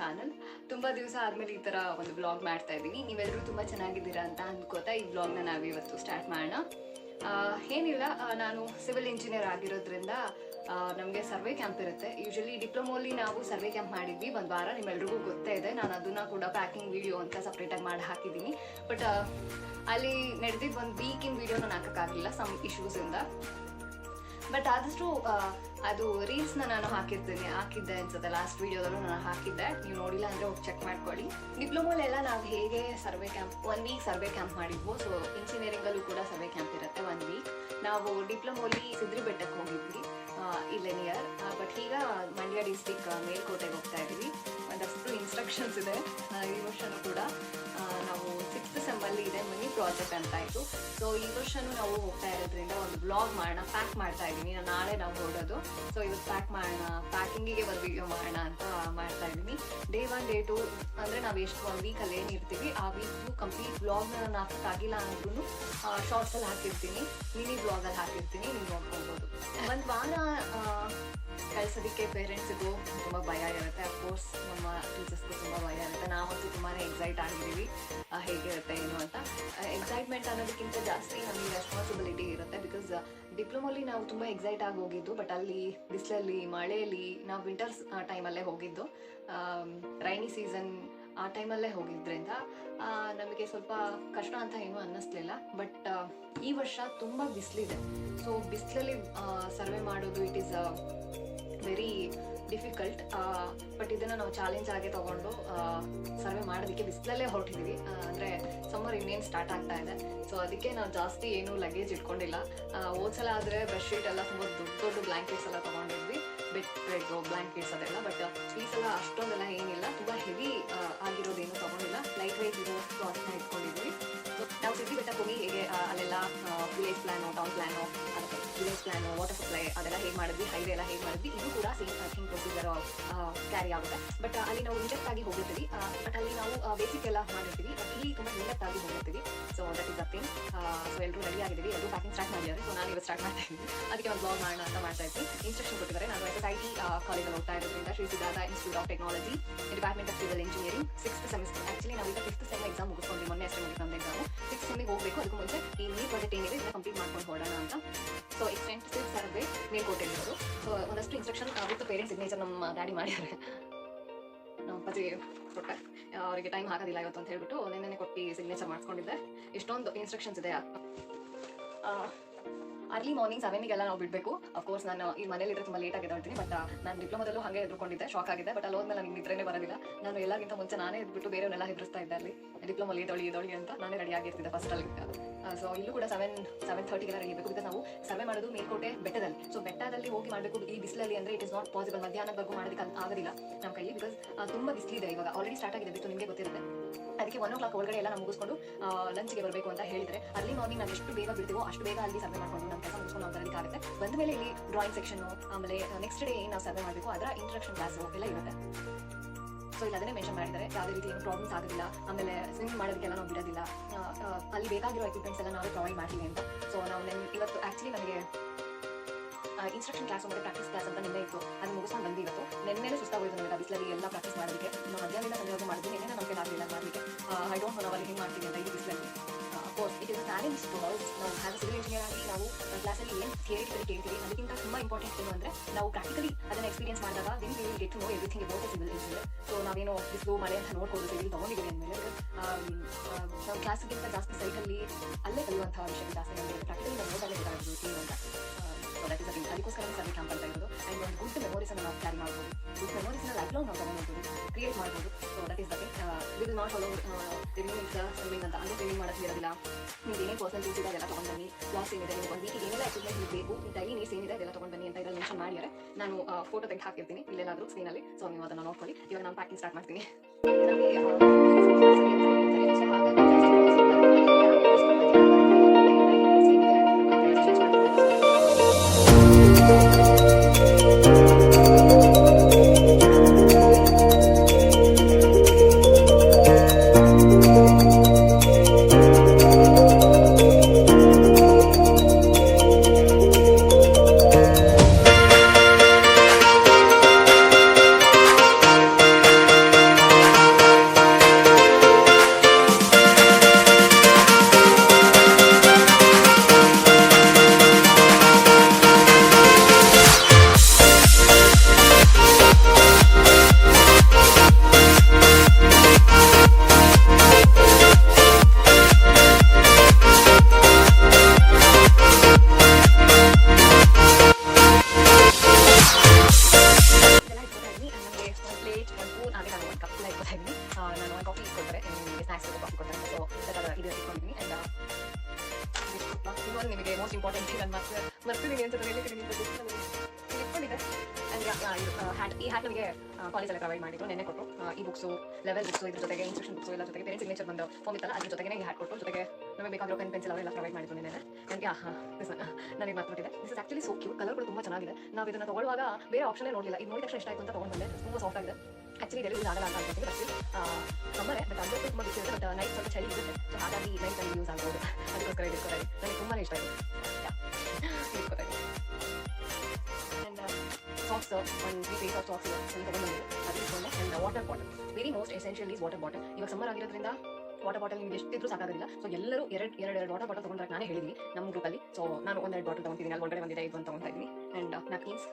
Channel. ತುಂಬ ದಿವಸ ಆದಮೇಲೆ ಈ ಥರ ಒಂದು ವ್ಲಾಗ್ ಮಾಡ್ತಾ ಇದ್ದೀನಿ. ನೀವೆಲ್ಲರೂ ತುಂಬ ಚೆನ್ನಾಗಿದ್ದೀರಾ ಅಂತ ಅಂದ್ಕೋತಾ ಈ ವ್ಲಾಗ್ನ ನಾವಿವತ್ತು ಸ್ಟಾರ್ಟ್ ಮಾಡೋಣ. ಏನಿಲ್ಲ, ನಾನು ಸಿವಿಲ್ ಇಂಜಿನಿಯರ್ ಆಗಿರೋದ್ರಿಂದ ನಮಗೆ ಸರ್ವೆ ಕ್ಯಾಂಪ್ ಇರುತ್ತೆ. ಯೂಶಲಿ ಡಿಪ್ಲೊಮೋಲಿ ನಾವು ಸರ್ವೆ ಕ್ಯಾಂಪ್ ಮಾಡಿದ್ವಿ ಒಂದು ವಾರ, ನಿಮ್ಮೆಲ್ರಿಗೂ ಗೊತ್ತೇ ಇದೆ. ನಾನು ಅದನ್ನು ಕೂಡ ಪ್ಯಾಕಿಂಗ್ ವೀಡಿಯೋ ಅಂತ ಸಪ್ರೇಟಾಗಿ ಮಾಡಿ ಹಾಕಿದ್ದೀನಿ. ಬಟ್ ಅಲ್ಲಿ ನಡೆದಿದ್ದು ಒಂದು ವೀಕಿನ ವೀಡಿಯೋ ನಾನು ಹಾಕೋಕ್ಕಾಗಲಿಲ್ಲ ಸಮ್ ಇಶ್ಯೂಸಿಂದ. ಬಟ್ ಆದಷ್ಟು ಅದು ರೀಲ್ಸ್ನ ನಾನು ಹಾಕಿದ್ದೆ ಅನ್ಸುತ್ತೆ. ಲಾಸ್ಟ್ ವೀಡಿಯೋದಲ್ಲೂ ನಾನು ಹಾಕಿದ್ದೆ, ನೀವು ನೋಡಿಲ್ಲ ಅಂದರೆ ಹೋಗಿ ಚೆಕ್ ಮಾಡ್ಕೊಳ್ಳಿ. ಡಿಪ್ಲೊಮೋಲೆಲ್ಲ ನಾವು ಹೇಗೆ survey camp 1 week survey camp ಮಾಡಿದ್ವು. ಸೊ ಇಂಜಿನಿಯರಿಂಗಲ್ಲೂ ಕೂಡ ಸರ್ವೆ ಕ್ಯಾಂಪ್ ಇರುತ್ತೆ 1 ವೀಕ್. ನಾವು ಡಿಪ್ಲೊಮೋಲಿ ಸಿದ್ರಿ ಬೆಟ್ಟಕ್ಕೆ ಹೋಗಿದ್ವಿ, ಇಲ್ಲೇ ನಿಯರ್. ಬಟ್ ಈಗ ಮಂಡ್ಯ ಡಿಸ್ಟಿಕ್ ಮೇಲ್ಕೋಟೆಗೆ ಹೋಗ್ತಾ ಇದ್ದೀವಿ. ಒಂದಷ್ಟು ಇನ್ಸ್ಟ್ರಕ್ಷನ್ಸ್ ಇದೆ ಈ ವರ್ಷನೂ ಕೂಡ. ನಾವು 6th ಸೆಮ್ಮಲ್ಲಿ ಇದೆ ಮಿನಿ ಪ್ರಾಜೆಕ್ಟ್ ಅಂತ ಇತ್ತು. ಸೊ ಈ ವರ್ಷನೂ ನಾವು ಹೋಗ್ತಾ ಇರೋದ್ರಿಂದ ಒಂದು ಬ್ಲಾಗ್ ಮಾಡೋಣ, ಪ್ಯಾಕ್ ಮಾಡ್ತಾ ಇದ್ದೀನಿ. ನಾಳೆ ನಾವು ಹೊರಡೋದು. ಸೊ ಇವತ್ತು ಪ್ಯಾಕ್ ಮಾಡೋಣ, ಪ್ಯಾಕಿಂಗಿಗೆ ಒಂದು ವಿಡಿಯೋ ಮಾಡೋಣ ಅಂತ ಮಾಡ್ತಾ ಇದ್ದೀನಿ. ಡೇ 1 ಡೇ 2 ಅಂದರೆ ನಾವು ಎಷ್ಟು 1 ವೀಕಲ್ಲಿ ಏನಿರ್ತೀವಿ ಆ ವೀಕು ಕಂಪ್ಲೀಟ್ ವ್ಲಾಗ್ನ ನಾನು ಹಾಕೋಕ್ಕಾಗಿಲ್ಲ ಅಂದ್ರೂ ಶಾರ್ಟ್ಸಲ್ಲಿ ಹಾಕಿರ್ತೀನಿ, ಮಿನಿ ಬ್ಲಾಗಲ್ಲಿ ಹಾಕಿರ್ತೀನಿ, ನೀವು ನೋಡ್ಕೊಳ್ಬೋದು. ಒಂದು ವಾರ ಕಳ್ಸೋದಕ್ಕೆ ಪೇರೆಂಟ್ಸಿಗೂ ತುಂಬ ಭಯ ಇರುತ್ತೆ. ಅಫ್ಕೋರ್ಸ್ ನಮ್ಮ ಟೀಚರ್ಸ್ಗೂ ತುಂಬ ಭಯ ಇರುತ್ತೆ. ನಾವಂತೂ ತುಂಬಾ ಎಕ್ಸೈಟ್ ಆಗಿದ್ದೀವಿ ಹೇಗಿರುತ್ತೆ ಏನು ಅಂತ. ಎಕ್ಸೈಟ್ಮೆಂಟ್ ಅನ್ನೋದಕ್ಕಿಂತ ಜಾಸ್ತಿ ನಮಗೆ ರೆಸ್ಪಾನ್ಸಿಬಿಲಿಟಿ ಇರುತ್ತೆ. ಬಿಕಾಸ್ ಡಿಪ್ಲೊಮೋಲಿ ನಾವು ತುಂಬ ಎಕ್ಸೈಟ್ ಆಗಿ ಹೋಗಿದ್ದು, ಬಟ್ ಅಲ್ಲಿ ಬಿಸಿಲಲ್ಲಿ ಮಳೆಯಲ್ಲಿ ನಾವು ವಿಂಟರ್ಸ್ ಟೈಮಲ್ಲೇ ಹೋಗಿದ್ದು, ರೈನಿ ಸೀಸನ್ ಆ ಟೈಮಲ್ಲೇ ಹೋಗಿದ್ದರಿಂದ ನಮಗೆ ಸ್ವಲ್ಪ ಕಷ್ಟ ಅಂತ ಏನೂ ಅನ್ನಿಸ್ಲಿಲ್ಲ. ಬಟ್ ಈ ವರ್ಷ ತುಂಬ ಬಿಸಿಲಿದೆ. ಸೊ ಬಿಸಿಲಲ್ಲಿ ಸರ್ವೆ ಮಾಡೋದು it is very difficult. But ಇದನ್ನು ನಾವು ಚಾಲೆಂಜ್ ಆಗಿ ತೊಗೊಂಡು ಸರ್ವೆ ಮಾಡೋದಕ್ಕೆ ಬಿಸಿಲಲ್ಲೇ ಹೊರಟಿದ್ದೀವಿ. ಅಂದರೆ ಸಮ್ಮರ್ ಇನ್ನೇನು ಸ್ಟಾರ್ಟ್ ಆಗ್ತಾ ಇದೆ. ಸೊ ಅದಕ್ಕೆ ನಾವು ಜಾಸ್ತಿ ಏನೂ ಲಗೇಜ್ ಇಟ್ಕೊಂಡಿಲ್ಲ. ಹೋದ್ಸಲ ಆದರೆ ಬೆಡ್ಶೀಟ್ ಎಲ್ಲ ತುಂಬ ದೊಡ್ಡ ಬ್ಲ್ಯಾಂಕೆಟ್ಸ್ ಎಲ್ಲ ತೊಗೊಂಡಿದ್ವಿ, ಬೆಡ್ ಬ್ಲ್ಯಾಂಕೆಟ್ಸ್ ಅದೆಲ್ಲ. ಬಟ್ ಈ ಸಲ ಅಷ್ಟೊಂದೆಲ್ಲ ಏನಿಲ್ಲ, ತುಂಬ ಹೆವಿ ಆಗಿರೋದೇನು ತೊಗೊಂಡಿಲ್ಲ, ಲೈಟ್ ವೆಯ್ಟ್ ಇರೋ ಕ್ಲಾತ್ನ ಇಟ್ಕೊಂಡಿದ್ವಿ. ನಾವು ಸಿದ್ಧಿ ಬೆಟ್ಟಕ್ಕೆ ಹೋಗಿ ಹೇಗೆ ಅಲ್ಲೆಲ್ಲ ವಿಲೇಜ್ ಪ್ಲಾನು, ಟೌನ್ ಪ್ಲಾನು, ಅದಕ್ಕೆ ವಿಲೇಜ್ ಪ್ಲಾನು, ವಾಟರ್ ಸಪ್ಲೈ ಅದೆಲ್ಲ ಹೇಗೆ ಮಾಡಿದ್ವಿ, ಹೈವೇ ಎಲ್ಲ ಹೇಗೆ ಮಾಡಿದ್ವಿ, ಇದು ಕೂಡ ಸೇಮ್ ಥಿಂಗ್ ಪ್ರೊಸೀಜರ್ ಕ್ಯಾರಿ ಆಗುತ್ತೆ. ಬಟ್ ಅಲ್ಲಿ ನಾವು ಇಂಜೆಕ್ಟ್ ಆಗಿ ಹೋಗಿರ್ತೀವಿ, ಬಟ್ ಅಲ್ಲಿ ನಾವು ಬೇಸಿಕ್ ಎಲ್ಲ ಮಾಡಿರ್ತೀವಿ. ಬಟ್ ಇಲ್ಲಿ ತುಂಬ ಇಂಜೆಕ್ಟ್ ಆಗಿ ಹೋಗಿರ್ತೀವಿ. So that is the thing. So ಎಲ್ಲರೂ ರೆಡಿ ಆಗಿದ್ದೀವಿ, ಎಲ್ಲರೂ ಪ್ಯಾಕಿಂಗ್ ಸ್ಟಾರ್ಟ್ ಮಾಡಿದ್ದಾರೆ. ಸೊ ನಾನು ಇವತ್ತು ಸ್ಟಾರ್ಟ್ ಮಾಡ್ತಾ ಇದ್ದೀನಿ. ಅದಕ್ಕೆ ಒಂದು ಬ್ಲಾಗ್ ಮಾಡೋಣ ಅಂತ ಮಾಡ್ತಾ ಇದ್ದೀನಿ. ಇನ್ಸ್ಟ್ರಕ್ಷನ್ ಕೊಟ್ಟಿದ್ದಾರೆ. ನಾನು SSIT ಕಾಲೇಜಲ್ಲಿ ಹೋಗ್ತಾ ಇರೋದ್ರಿಂದ Shri Siddhartha institute of technology, department of civil engineering 6th semester. Actually ನಾವು ಈಗ 5th ಸೆಮ್ ಎಕ್ಸಾಮ್ ಮುಗಿಸ್ಕೊಂಡ್ವಿ, ಮೊನ್ನೆ ಅಷ್ಟೇ ಮುಗಿದ ಎಕ್ಸಾಮು. 6th ಸೆಮ್ಮಿಗೆ ಹೋಗಬೇಕು. ಅದಕ್ಕೂ ಮುಂಚೆ ಈ ಮಿನಿ ಪ್ರಾಜೆಕ್ಟ್ ಏನಿದೆ ಇದನ್ನ ಕಂಪ್ಲೀಟ್ ಮಾಡ್ಕೊಂಡು ಹೊರಡೋಣ ಅಂತ. ಸೊ ಎಕ್ಸ್ಟೆನ್ಸಿವ್ ಸರ್ವೆ ಮೇಲ್ಕೋಟೆಯಲ್ಲಿರೋದು. ಸೊ ಒಂದಷ್ಟು ಇನ್ಸ್ಟ್ರಕ್ಷನ್ ವಿತ್ ಪೇರೆಂಟ್ಸ್ ಸಿಗ್ನೇಚರ್ ನಮ್ಮ ಡ್ಯಾಡಿ ಮಾಡಿದ್ದಾರೆ. ನಮ್ಮ ಅಪ್ಪಾಜಿ ಕೊಟ್ಟೆ, ಅವರಿಗೆ ಟೈಮ್ ಆಗೋದಿಲ್ಲ ಇವತ್ತು ಅಂತ ಹೇಳ್ಬಿಟ್ಟು ನೆನ್ನೆ ಕೊಟ್ಟು ಸಿಗ್ನೇಚರ್ ಮಾಡಿಸ್ಕೊಂಡಿದ್ದೆ. ಇಷ್ಟೊಂದು ಇನ್ಸ್ಟ್ರಕ್ಷನ್ಸ್ ಇದೆ. ಅರ್ಲಿ ಮಾರ್ನಿಂಗ್ 7ಗೆಲ್ಲ ನಾವು ಬಿಡಬೇಕು. ಅಫ್ಕೋರ್ಸ್ ನಾನು ಈ ಮನೇಲಿದ್ರೆ ತುಂಬ ಲೇಟ್ ಆಗಿ ಹೇಳ್ತೀನಿ. ಬಟ್ ನಾನು ಡಿಪ್ಲೊಮೋದಲ್ಲೂ ಹಾಗೆ ಎದುರ್ಕೊಂಡಿದ್ದೆ, ಶಾಕ್ ಆಗಿದೆ. ಬಟ್ ಅಲ್ಲಿ ಹೋದ್ಮೇಲೆ ನನಗೆ ನಿದ್ರೆನೇ ಬರೋದಿಲ್ಲ. ನಾನು ಎಲ್ಲಕ್ಕಿಂತ ಮುಂಚೆ ನಾನೇ ಎದ್ಬಿಟ್ಟು ಬೇರೆಯವನ್ನೆಲ್ಲ ಹೆದರಿಸ್ತಾ ಇದ್ದೆ. ಅಲ್ಲಿ ಡಿಪ್ಲೊಮೋಲಿ ಇದೊಳಿ ಅಂತ ನಾನೇ ರೆಡಿ ಆಗಿರ್ತಿದ್ದೆ ಫಸ್ಟಲ್ಲಿ. ಸೊ ಇಲ್ಲೂ ಕೂಡ 7:30ಗೆಲ್ಲ ರೆಡಿ ಇರಬೇಕು. ಬಿಕಾಸ್ ನಾವು ಸರ್ವೆ ಮಾಡೋದು ಮೇಲ್ಕೋಟೆ ಬೆಟ್ಟದಲ್ಲಿ. ಸೊ ಬೆಟ್ಟದಲ್ಲಿ ಹೋಗಿ ಮಾಡಬೇಕು ಈ ಬಿಸಿಲಲ್ಲಿ ಅಂದರೆ ಇಟ್ ಇಸ್ ನಾಟ್ ಪಾಸಿಬಲ್. ಮಧ್ಯಾಹ್ನದವರೆಗೂ ಮಾಡೋದಕ್ಕೆ ಆಗೋದಿಲ್ಲ ನಮ್ಮ ಕೈಲಿ. ಬಿಕಾಸ್ ತುಂಬ ಬಿಸಿಲಿದೆ, ಇವಾಗ ಆಲ್ರೆಡಿ ಸ್ಟಾರ್ಟ್ ಆಗಿದೆ ಬಿತ್ತು, ನಿಮಗೆ ಗೊತ್ತಿರುತ್ತೆ. ಅದಕ್ಕೆ 1 o'clock ಒಳಗಡೆ ಎಲ್ಲ ನಾವು ಮುಗಿಸ್ಕೊಂಡು ಲಂಚ್ಗೆ ಬರಬೇಕು ಅಂತ ಹೇಳಿದರೆ ಅರ್ಲಿ ಮಾರ್ನಿಂಗ್ ನಾವು ಎಷ್ಟು ಬೇಗ ಬಿಡ್ತೀವೋ ಅಷ್ಟು ಬೇಗ ಅಲ್ಲಿ ಸರ್ವೆ ಮಾಡ್ಕೊಂಡು ನಮ್ಮ ಕೆಲಸ ಮುಗಿಸ್ಕೊಂಡು ನಾವು ಬರಲಿಕ್ಕೆ ಆಗುತ್ತೆ. ಬಂದ ಮೇಲೆ ಇಲ್ಲಿ ಡ್ರಾಯಿಂಗ್ ಸೆಕ್ಷನ್ನು, ಆಮೇಲೆ ನೆಕ್ಸ್ಟ್ ಡೇ ಏನು ನಾವು ಸರ್ವೆ ಮಾಡಬೇಕು ಅದರ ಇಂಟ್ರಡಕ್ಷನ್ ಕ್ಲಾಸು ಎಲ್ಲ ಇರುತ್ತೆ. ಸೊ ಇಲ್ಲಿ ಅದನ್ನೇ ಮೆನ್ಷನ್ ಮಾಡಿದ್ದಾರೆ, ಯಾವುದೇ ರೀತಿ ಏನು ಪ್ರಾಬ್ಲಮ್ಸ್ ಆಗೋದಿಲ್ಲ. ಆಮೇಲೆ ಸ್ವಿಮ್ ಮಾಡೋದಕ್ಕೆಲ್ಲ ನಾವು ಬಿಡೋದಿಲ್ಲ. ಅಲ್ಲಿ ಬೇಕಾಗಿರೋ ಎಕ್ವಿಪ್ಮೆಂಟ್ಸ್ ಎಲ್ಲ ನಾವೇ ಪ್ರೊವೈಡ್ ಮಾಡ್ತೀವಿ ಅಂತ. ಸೊ ನಾವು ಇವತ್ತು ಆ್ಯಕ್ಚುಲಿ ನನಗೆ ಇನ್ಸ್ಟ್ರಕ್ಷನ್ ಕ್ಲಾಸ್ ಮತ್ತು ಪ್ರಾಕ್ಟೀಸ್ ಕ್ಲಾಸ್ ಅಂತ ನಿನ್ನೆ ಇತ್ತು, ಅದು ಮುಗಿಸ್ಕೊಂಡು ಬಂದು ಇವತ್ತು. ನೆನ್ನೆನೇ ಸುಸ್ತಾಗೋಯ್ತು ನನಗೆ ಬಿಸಿಲಲ್ಲಿ ಎಲ್ಲ ಪ್ರಾಕ್ಟೀಸ್ ಮಾಡೋದಕ್ಕೆ. ನಾವು ಮಧ್ಯಾಹ್ನದಿಂದ ಸಂಜೆವರೆಗೂ ಮಾಡಿದ್ವಿ. ನೆನ್ನೆ ನಮಗೆ ಆಗಲಿಲ್ಲ ಮಾಡಲಿಕ್ಕೆ. ಐ ಡೋಂಟ್ ನೋ ನಾವು ಅಲ್ಲಿ ಹೆಂಗೆ ಮಾಡ್ತೀವಿ ಅಂತ ಈ ಬಿಸಿಲಲ್ಲಿ. Course it is challenge to us. ನಾವು ಹ್ಯಾಸ್ ಸಿವಿಲ್ ಇಂಜಿನಿಯರ್ ಆಗಿ ನಾವು ಕ್ಲಾಸಲ್ಲಿ ಏನು ಥಿಯರಿಟಿಕಲಿ ಕೇಳ್ತೀವಿ, ಅದಕ್ಕಿಂತ ತುಂಬ ಇಂಪಾರ್ಟೆಂಟ್ ಏನು ಅಂದರೆ ನಾವು ಪ್ರಾಕ್ಟಿಕಲಿ ಅದನ್ನು ಎಕ್ಸ್ಪೀರಿಯನ್ಸ್ ಮಾಡಿದಾಗ then we will get to know everything about the civil engineer. So ನಾವೇನೋ ಬಿಸಿಲು ಮಳೆ ಅಂತ ನೋಡ್ಕೊಂಡು ಸಿವಿಲ್ ತೊಗೊಂಡಿದ್ದೀವಿ ಅಂದಮೇಲೆ ನಾವು ಕ್ಲಾಸ್ಗಿಂತ ಜಾಸ್ತಿ ಸೈಟಲ್ಲಿ ಅಲ್ಲೇ ಕಲಿಯುವಂಥ ವಿಷಯ ಜಾಸ್ತಿ ನಮಗೆ ಪ್ರಾಕ್ಟಿಕಲಿ ನಾವು ನೋಡಲ್ಲೇ ಗೊತ್ತಾಗ್ಬೋದು ಏನು ಅಂತ. So that is a thing. ಅದಕ್ಕೋಸ್ಕರ ಸರ್ವೆ ಕ್ಯಾಂಪ್ ಅಂತ ಇರೋದು. ಆ್ಯಂಡ್ ಒಂದು ಗುಡ್ ಮೆಮೊರೀಸನ್ನು ನಾವು ಕ್ಯಾರಿ ಮಾಡ್ಬೋದು, ಗುಡ್ ಮೆಮೊರೀಸ್ನ ಲೈಫ್ ಲಾಂಗ್ ನಾವು ತೊಗೊಂಡ್ಬೋದು, ಕ್ರಿಯೇಟ್ ಮಾಡ್ಬೋದು. So that is the thing. We will not follow reviewing swimming ಅಂತ. ಅಂದರೆ ಸ್ವಿಮ್ಮಿಂಗ್ ಮಾಡೋಕ್ಕೆ ಇರೋದಿಲ್ಲ. ನೀವು ಏನೇ ಪರ್ಸನ್ ಯೂಸ್ ಇದೆ ಅದೆಲ್ಲ ತೊಗೊಂಡು ಬನ್ನಿ. ಕ್ಲಾಸ್ ಏನಿದೆ ನಿಮ್ಗೆ 1 ವೀಕಿಗೆ ಏನೆಲ್ಲ ಎಕ್ವಿಪ್ಮೆಂಟ್ ಬೇಕು, ಡೈಲಿ ನೀಡ್ಸ್ ಏನಿದೆ ಅದೆಲ್ಲ ತೊಗೊಂಡು ಬನ್ನಿ ಅಂತ ಇದರಲ್ಲಿ ಮೆನ್ಷನ್ ಮಾಡಿದ್ದಾರೆ. ನಾನು ಫೋಟೋ ತೆಗೆದು ಹಾಕಿರ್ತೀನಿ ಇಲ್ಲೆಲ್ಲಾದರೂ ಸ್ಕ್ರೀನಲ್ಲಿ. ಸೊ ನೀವು ಅದನ್ನು ನೋಡ್ಕೊಳ್ಳಿ. ಇವಾಗ ನಾನು ಪ್ಯಾಕಿಂಗ್ ಸ್ಟಾರ್ಟ್ ಮಾಡ್ತೀನಿ. ಕೊಡ್ತಾರೆ, ನಿಮಗೆ ಸ್ನ್ಯಾಕ್ಸ್ ಕಾಫಿ ಕೊಡ್ತಾರೆ. ಸೊ ಇದು ಇಟ್ಕೊಂಡಿದ್ದೀನಿ. ಆ್ಯಂಡ್ ಇನ್ನೊಂದು ನಿಮಗೆ ಮೋಸ್ಟ್ ಇಂಪಾರ್ಟೆಂಟ್ ಥಿಂಗ್ ನಾನು ಮರ್ತಿದ್ದೀನಿ ಅಂತ ಹೇಳಿದ್ದೀನಿ, ಇಟ್ಕೊಂಡಿದ್ದೆ. ಆ್ಯಂಡ್ ಇದು ಹ್ಯಾಟ್, ಈ ಹ್ಯಾಟ್ ನಮಗೆ ಕಾಲೇಜಲ್ಲಿ ಪ್ರೊವೈಡ್ ಮಾಡಿದ್ರು, ನೆನ್ನೆ ಕೊಟ್ಟು. ಈ ಬುಕ್ಸು, ಲೆವೆಲ್ ಬುಕ್ಸು, ಇದ್ರ ಜೊತೆಗೆ ಇನ್ಸ್ಟ್ರಕ್ಷನ್ ಬುಕ್ಸು ಎಲ್ಲ ಜೊತೆಗೆ ಬೇರೆ ಸಿಗ್ನೇಚರ್ ಬಂದು ಫಾರ್ಮ್ ಇತ್ತಲ್ಲ, ಅದ್ರ ಜೊತೆಗೆ ಈ ಹ್ಯಾಟ್ ಕೊಟ್ಟು, ಜೊತೆಗೆ ನಮಗೆ ಬೇಕಾಗಿರೋ ಪೆನ್ಸಿಲ್ ಅವೆಲ್ಲ ಪ್ರೊವೈಡ್ ಮಾಡಿದ್ರು ನೆನ್ನೆ. ನನಗೆ ನನಗೆ ಮಾತಾಡ್ತಿದೆ. This is actually so cute, colour ಕೂಡ ತುಂಬ ಚೆನ್ನಾಗಿದೆ. ನಾವು ಇದನ್ನು ತೊಗೊಳ್ಳುವಾಗ ಬೇರೆ ಆಪ್ಷನ್ನೇ ನೋಡಲಿಲ್ಲ, ಇದು ನೋಡಿದ ತಕ್ಷಣ ಇಷ್ಟ ಆಯಿತು ಅಂತ ತೊಗೊಂಡು ಬಂದೆ. ತುಂಬ ಸಾಫ್ಟ್ ಆಗಿದೆ. ಆ್ಯಕ್ಚುಲಿ ಇದೆಲ್ಲ ಯೂಸ್ ಆಗಲ್ಲ ಅಂತ ಅನ್ಕೊಳ್ತೀನಿ, ಬಟ್ ಸಮ್ಮರೇ, ಬಟ್ ಅಂದರೆ ತುಂಬ ಬಿಸಿ ಇರುತ್ತೆ, ಬಟ್ ನೈಟ್ ಸ್ವಲ್ಪ ಚಳಿ ಇರುತ್ತೆ. ಸೊ ಹಾಗಾಗಿ ನೈಟಲ್ಲಿ ಯೂಸ್ ಆಗ್ಬೋದು, ಅದಕ್ಕೋಸ್ಕರ ಇಟ್ಕೊತಾರೆ. ನನಗೆ ತುಂಬಾ ಇಷ್ಟ ಆಯಿತು, ಇಟ್ಕೊತಾರೆ. ಆ್ಯಂಡ್ ಸಾಕ್ಸ್, ಒಂದು 3 ಪೇಸ್ ಆಫ್ ಸಾಕ್ಸ್ ಇದೆ, ತೊಗೊಂಡು ಅದು ಇಟ್ಕೊಂಡೆ. And water bottle, very most essential is water bottle. ಇವಾಗ ಸಮ್ಮರ್ ಆಗಿರೋದ್ರಿಂದ ವಾಟರ್ ಬಾಟಲ್ ನಿಮ್ಗೆ ಎಷ್ಟಿದ್ರೂ ಸಾಕಾಗೋದಿಲ್ಲ. ಸೊ ಎಲ್ಲರೂ ಎರಡು ವಾಟರ್ ಬಾಟಲ್ ತೊಗೊಂಡ್ರೆ ನಾನೇ ಹೇಳಿದ್ದೀನಿ ನಮ್ಮ ಗ್ರೂಪಲ್ಲಿ. ಸೊ ನಾನು 1-2 ಬಾಟಲ್ ತೊಗೊತೀನಿ, ಅಲ್ಲಿ ಒಳಗಡೆ ಒಂದಿದೆ, ಇದು ಅಂತ ತೊಗೊತಾ ಇದ್ದೀನಿ. ಆ್ಯಂಡ್ napkins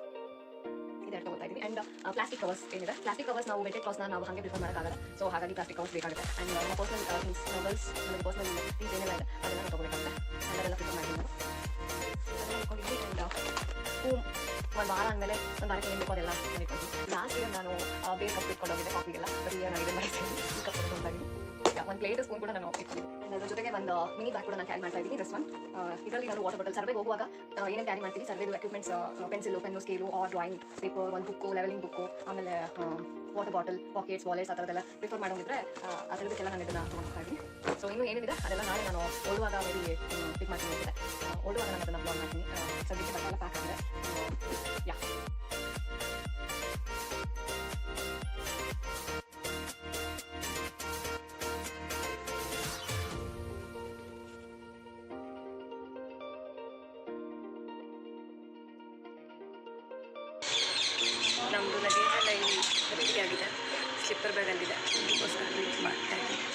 ಇದೆರಡು ತೊಗೊತಾ ಇದ್ದೀನಿ. ಆ್ಯಂಡ್ ಪ್ಲಾಸ್ಟಿಕ್ ಕವರ್ಸ್ ಏನಿದೆ, ಪ್ಲಾಸ್ಟಿಕ್ ಕವರ್ಸ್ ನಾವು ವೆಟೆಡ್ ಕ್ಲಾಸ್ನ ನಾವು ಹಾಗೆ ಪ್ರಿಫರ್ ಮಾಡೋಕ್ಕಾಗಲ್ಲ. ಸೊ ಹಾಗಾಗಿ ಪ್ಲಾಸ್ಟಿಕ್ ಕವರ್ಸ್ ಬೇಕಾಗುತ್ತೆ. ಆ್ಯಂಡ್ ನಮ್ಮ ಪರ್ಸನಲ್ ಥಿಂಗ್ಸ್, ನಮಗೆ ಪರ್ಸನಲ್ ಥಿಂಗ್ಸ್ ಏನೆಲ್ಲ ಇದೆ ಅದೆಲ್ಲ ನಾವು ತೊಗೋಬೇಕಾಗುತ್ತೆ. ಆ್ಯಂಡ್ ಅದೆಲ್ಲ ಪ್ರಿಫರ್ ಮಾಡಿದ್ದೀನಿ ನಾನು, ಅದನ್ನು ಇಟ್ಕೊಂಡಿದ್ದೀನಿ. ಆ್ಯಂಡ್ ಒಂದು ವಾರ ಅಂದಮೇಲೆ ಒಂದು ವಾರಕ್ಕೆ ಏನು ಬೇಕೋ ಅದೆಲ್ಲ ಇಟ್ಕೊಳ್ತೀನಿ. ಲಾಸ್ಟ್ ಇಯರ್ ನಾನು ಬೇರೆ ಕಪ್ ಇಟ್ಕೊಂಡೋಗಿದ್ದೆ ಕಾಫಿಗೆಲ್ಲ, ಬಟ್ ಈಗ ನಾನು ಇದನ್ನು ಮಾಡಿದ್ದೀನಿ, ಈ ಕಪ್ ತೊಗೊಂಡಿದ್ದೀನಿ. ಒಂದು ಪ್ಲೇಟ್ ಸ್ಪೂನ್ ಕೂಡ ನಾನು ಇಟ್ಕೊಂಡಿದ್ದೀನಿ. ಅದ್ರ ಜೊತೆಗೆ ಒಂದು ಮಿನಿ ಬ್ಯಾಗ್ ಕೂಡ ನಾನು ಕ್ಯಾರಿ ಮಾಡ್ತಾ ಇದ್ದೀನಿ. ದಿಸ್ ಒನ್, ಇದರಲ್ಲಿ ನಾನು ವಾಟರ್ ಬಾಟಲ್ ಸರ್ವೆಗೆ ಹೋಗುವಾಗ ಏನೇನು ಕ್ಯಾರಿ ಮಾಡ್ತೀನಿ, ಸರ್ವೆದು equipments, pencil, pen, scale, drawing paper, ಒಂದು ಬುಕ್ಕು, ಲೆವೆಲಿಂಗ್ ಬುಕ್ಕು, ಆಮೇಲೆ ವಾಟರ್ ಬಾಟಲ್, ಪಾಕೆಟ್ಸ್, ವಾಲೆಟ್ಸ್ ಆ ಥರದ್ದೆಲ್ಲ ಪ್ರಿಫರ್ ಮಾಡೋದಿದ್ರೆ ಆ ಥರದಕ್ಕೆಲ್ಲ ನಾನು ಇದನ್ನು ತೊಗೊಂಡ್ತಾ ಇದ್ದೀನಿ. ಸೊ ಇನ್ನೂ ಏನಿದೆ ಅದೆಲ್ಲ ನಾಳೆ ನಾನು ಓಡುವಾಗ ವೆರಿ ಪಿಕ್ ಮಾಡ್ತೀನಿ ಅಂತಿದೆ. ಓಡುವಾಗ ನಾನು ಅದನ್ನು ಬ್ಲಾಗ್ ಮಾಡ್ತೀನಿ. ಸದ್ಯಕ್ಕೆ ಬಟ್ಟೆಲ್ಲ ಪ್ಯಾಕ್ ಆಗಿದೆ. ಯಾ ನಮ್ಮದು ಲಗೇಜ್ ಎಲ್ಲ ಇಲ್ಲಿ ರೆಡಿ ಆಗಿದೆ, ಸ್ಲಿಪ್ಪರ್ ಬ್ಯಾಗಲ್ಲಿದೆ, ಅದಕ್ಕೋಸ್ಕರ ವೇಟ್ ಮಾಡ್ತಾ ಇದ್ದೀನಿ.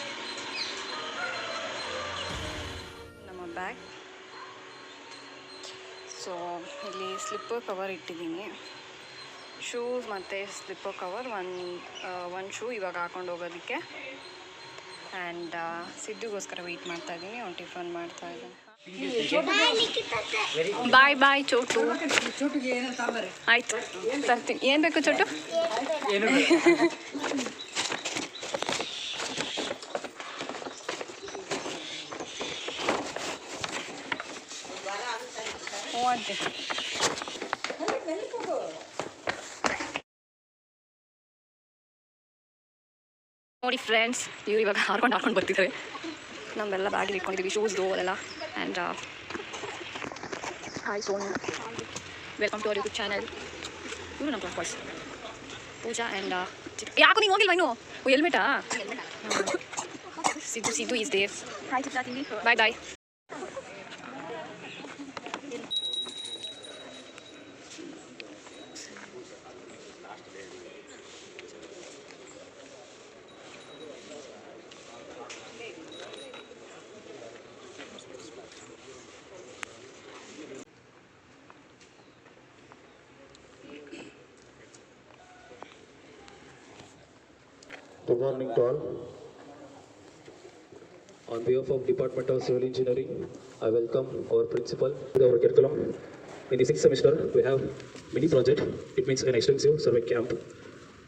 ನಮ್ಮ ಬ್ಯಾಗ್. ಸೊ ಇಲ್ಲಿ ಸ್ಲಿಪ್ಪರ್ ಕವರ್ ಇಟ್ಟಿದ್ದೀನಿ, ಶೂಸ್ ಮತ್ತು ಸ್ಲಿಪ್ಪರ್ ಕವರ್, ಒಂದು ಶೂ ಇವಾಗ ಹಾಕೊಂಡು ಹೋಗೋದಕ್ಕೆ. ಆ್ಯಂಡ್ ಸಿದ್ದುಗೋಸ್ಕರ ವೆಯ್ಟ್ ಮಾಡ್ತಾ ಇದ್ದೀನಿ, ಅವ್ನು ಟಿಫನ್ ಮಾಡ್ತಾ ಇದ್ದಾನೆ. ಬಾಯ್ ಬಾಯ್ ಚೋಟು. ಆಯ್ತು ತರ್ತೀನಿ. ಏನು ಬೇಕು ಚೋಟು? ನೋಡಿ ಫ್ರೆಂಡ್ಸ್, ಇವ್ರು ಇವಾಗ ಹಾರ್ಕೊಂಡು ಬರ್ತಿದ್ದಾರೆ. ನಮ್ಮೆಲ್ಲ ಬ್ಯಾಗಿಗೆ ಇಟ್ಕೊಂಡಿದ್ದೀವಿ, ಶೂಸ್ದು ಅದೆಲ್ಲ. And hi Sonu, welcome to our YouTube channel. ಇವರು ನಮ್ಮ ಕ್ಲಾಸ್ ಪೂಜಾ. ಆ್ಯಂಡ್ ಯಾಕೋ ನೀವು ಹೋಗಿಲ್ವಾ ಇನ್ನು? ಹೆಲ್ಮೆಟಾ? Siddu is there. Bye bye. Good morning to all. On behalf of Department of Civil Engineering, I welcome our principal with our curriculum. In the 6th semester, we have mini project. It means an extensive survey camp.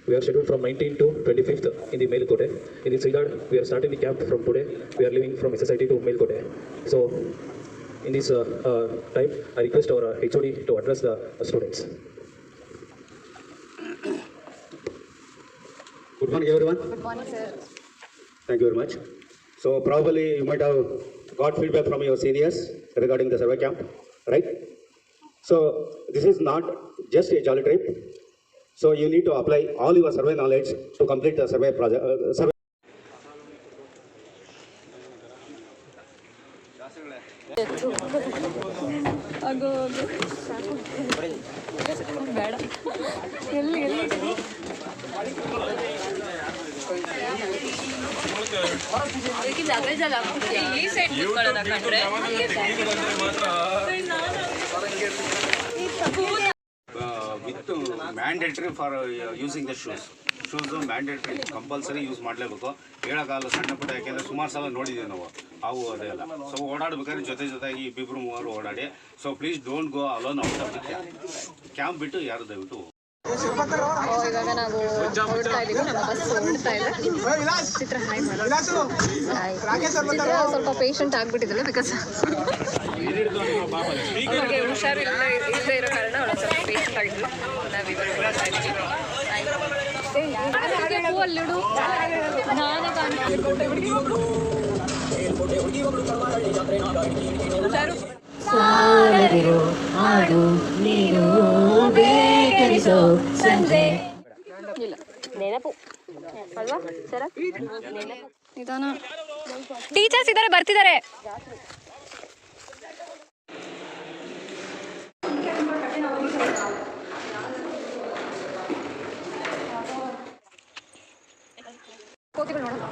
We are scheduled from 19th to 25th in the Melkote. In this regard, we are starting the camp from today. We are leaving from SSIT to Melkote. So, in this time, I request our HOD to address the students. Good morning, everyone. Good morning, sir. Thank you very much. So probably you might have got feedback from your seniors regarding the survey camp, right? So this is not just a jolly trip. So you need to apply all your survey knowledge to complete the survey project. ಬೇಡ ಎಲ್ಲಿ ಈ side with mandatory for using the shoes. Shoes mandatory compulsory use ಮಾಡಲೇಬೇಕು. ಹೇಳೋಕ್ಕಾಗಲ್ಲ, ಸಣ್ಣ ಪುಟ್ಟ, ಯಾಕೆಂದರೆ ಸುಮಾರು ಸಲ ನೋಡಿದ್ದೀವಿ ನಾವು ಅವು ಅದೆಲ್ಲ. ಸೊ ಓಡಾಡ್ಬೇಕಾದ್ರೆ ಜೊತೆಗೆ ಇಬ್ಬಿಬ್ರು ಮೂವರು ಓಡಾಡಿ. So please don't go alone out of the camp ಬಿಟ್ಟು ಯಾರು ದಯವಿಟ್ಟು ಇವಾಗ ನಾವು ಹೊರಡ್ತಾ ಇದ್ದೀವಿ, ನಮ್ಮ ಬಸ್ ಹೊರಡ್ತಾ ಇದೆ. ಚಿತ್ರ ಹಾಯ್ ಚಿತ್ರ ಸ್ವಲ್ಪ ಪೇಷಂಟ್ ಆಗ್ಬಿಟ್ಟಿದ್ದಲ್ಲ, ಬಿಕಾಸ್ ಅವ್ರಿಗೆ ಹುಷಾರಿಲ್ಲ ಇಲ್ಲದೆ ಇರೋ ಕಾರಣ ಅವಳು ಸ್ವಲ್ಪ ಪೇಷಂಟ್ ಆಗಿದ್ಲು. ನಾವಿವಾಗ ಹೊರಡ್ತಾ ಇದ್ದೀವಿ. ಅಲ್ಲಿಡು ನಾನೇ ಸಾಲದಿರೋ ಹಾಡು ನೀನು ಬೇಕರಿಸೋ ಸಂಜೆ ಇಲ್ಲ ನೆನಪು ಅಲ್ವಾ ಸರ ನೆನಪು ನಿಧಾನ. ಟೀಚರ್ಸ್ ಇದ್ದಾರೆ, ಬರ್ತಿದ್ದಾರೆ. ಕೋತಿಗಳು ನೋಡೋಣ.